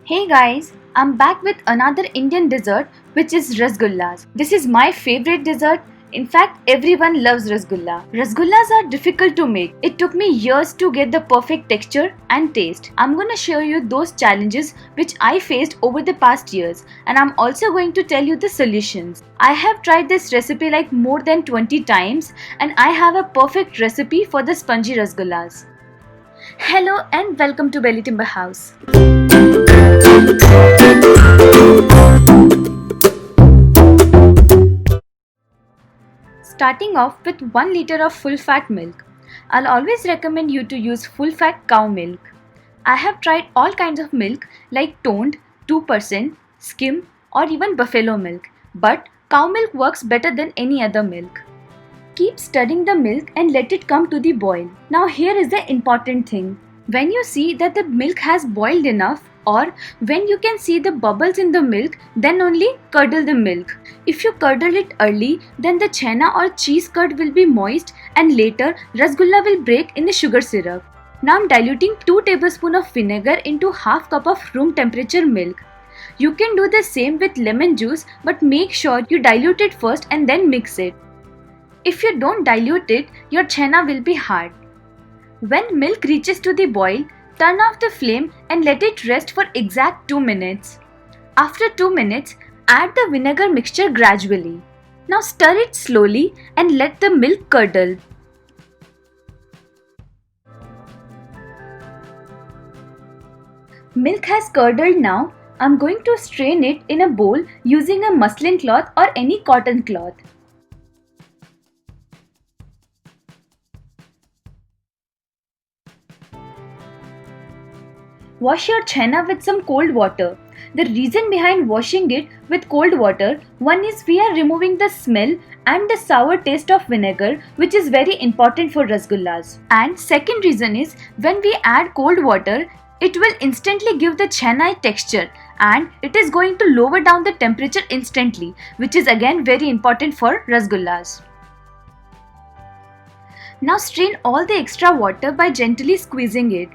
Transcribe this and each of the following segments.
Hey guys, I'm back with another Indian dessert which is rasgullas. This is my favorite dessert. In fact, everyone loves rasgulla. Rasgullas are difficult to make. It took me years to get the perfect texture and taste. I'm gonna show you those challenges which I faced over the past years, and I'm also going to tell you the solutions. I have tried this recipe like more than 20 times and I have a perfect recipe for the spongy rasgullas. Hello and welcome to Belly Timber House. Starting off with 1 liter of full fat milk. I'll always recommend you to use full fat cow milk. I have tried all kinds of milk like toned, 2%, skim, or even buffalo milk, but cow milk works better than any other milk. Keep stirring the milk and let it come to the boil. Now here is the important thing. When you see that the milk has boiled enough, or when you can see the bubbles in the milk, then only curdle the milk. If you curdle it early, then the chena or cheese curd will be moist and later rasgulla will break in the sugar syrup. Now I'm diluting 2 tablespoons of vinegar into half cup of room temperature milk. You can do the same with lemon juice, but make sure you dilute it first and then mix it. If you don't dilute it, your chena will be hard. When milk reaches to the boil, turn off the flame and let it rest for exact 2 minutes. After 2 minutes, add the vinegar mixture gradually. Now stir it slowly and let the milk curdle. Milk has curdled now. I'm going to strain it in a bowl using a muslin cloth or any cotton cloth. Wash your chena with some cold water. The reason behind washing it with cold water, one is we are removing the smell and the sour taste of vinegar, which is very important for rasgullas. And second reason is when we add cold water, it will instantly give the chena a texture and it is going to lower down the temperature instantly, which is again very important for rasgullas. Now strain all the extra water by gently squeezing it.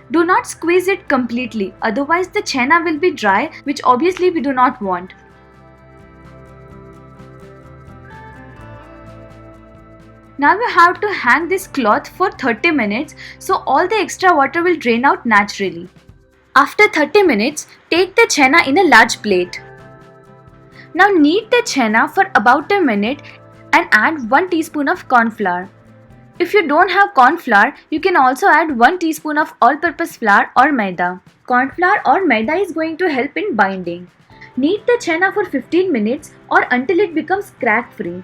Do not squeeze it completely, otherwise the chena will be dry, which obviously we do not want. Now you have to hang this cloth for 30 minutes so all the extra water will drain out naturally. After 30 minutes, take the chena in a large plate. Now knead the chena for about a minute and add 1 teaspoon of corn flour. If you don't have corn flour, you can also add 1 teaspoon of all-purpose flour or maida. Corn flour or maida is going to help in binding. Knead the chena for 15 minutes or until it becomes crack-free.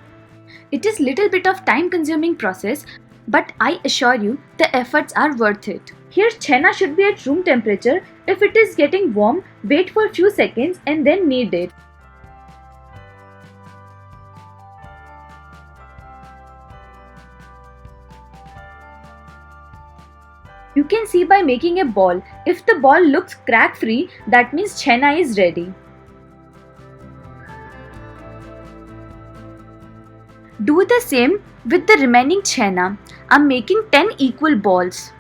It is little bit of time-consuming process, but I assure you the efforts are worth it. Here chena should be at room temperature. If it is getting warm, wait for a few seconds and then knead it. You can see by making a ball. If the ball looks crack free, that means chena is ready. Do the same with the remaining chena. I'm making 10 equal balls.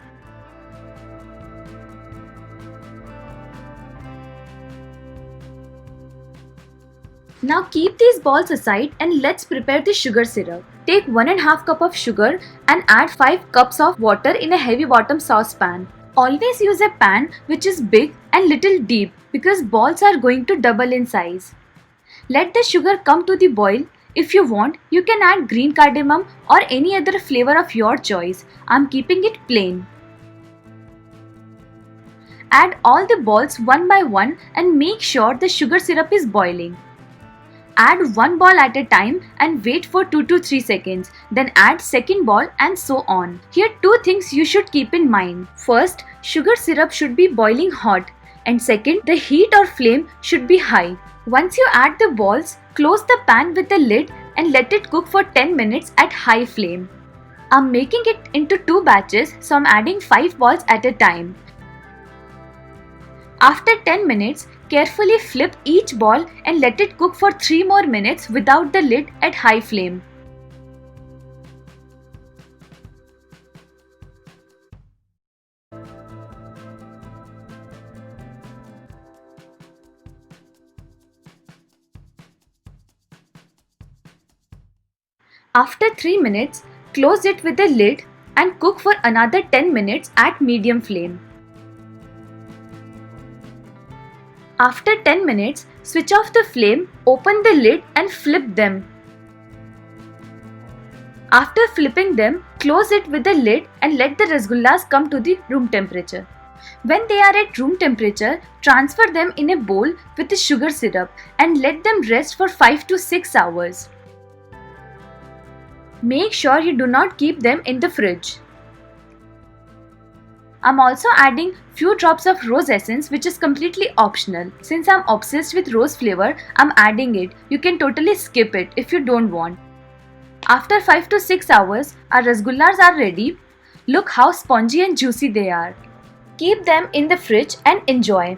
Now keep these balls aside and let's prepare the sugar syrup. Take 1.5 cup of sugar and add 5 cups of water in a heavy bottom saucepan. Always use a pan which is big and little deep because balls are going to double in size. Let the sugar come to the boil. If you want, you can add green cardamom or any other flavor of your choice. I'm keeping it plain. Add all the balls one by one and make sure the sugar syrup is boiling. Add one ball at a time and wait for 2 to 3 seconds. Then add second ball and so on. Here two things you should keep in mind. First, sugar syrup should be boiling hot. And second, the heat or flame should be high. Once you add the balls, close the pan with the lid and let it cook for 10 minutes at high flame. I'm making it into 2 batches, so I'm adding 5 balls at a time. After 10 minutes, carefully flip each ball and let it cook for 3 more minutes without the lid at high flame. After 3 minutes, close it with the lid and cook for another 10 minutes at medium flame. After 10 minutes, switch off the flame, open the lid and flip them. After flipping them, close it with the lid and let the rasgullas come to the room temperature. When they are at room temperature, transfer them in a bowl with the sugar syrup and let them rest for 5 to 6 hours. Make sure you do not keep them in the fridge. I'm also adding few drops of rose essence, which is completely optional. Since I'm obsessed with rose flavor, I'm adding it. You can totally skip it if you don't want. After 5 to 6 hours, our rasgullas are ready. Look how spongy and juicy they are. Keep them in the fridge and enjoy.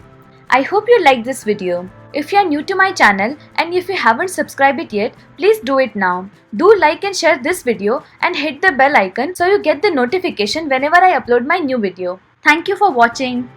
I hope you liked this video. If you are new to my channel and if you haven't subscribed it yet, please do it now. Do like and share this video and hit the bell icon so you get the notification whenever I upload my new video. Thank you for watching.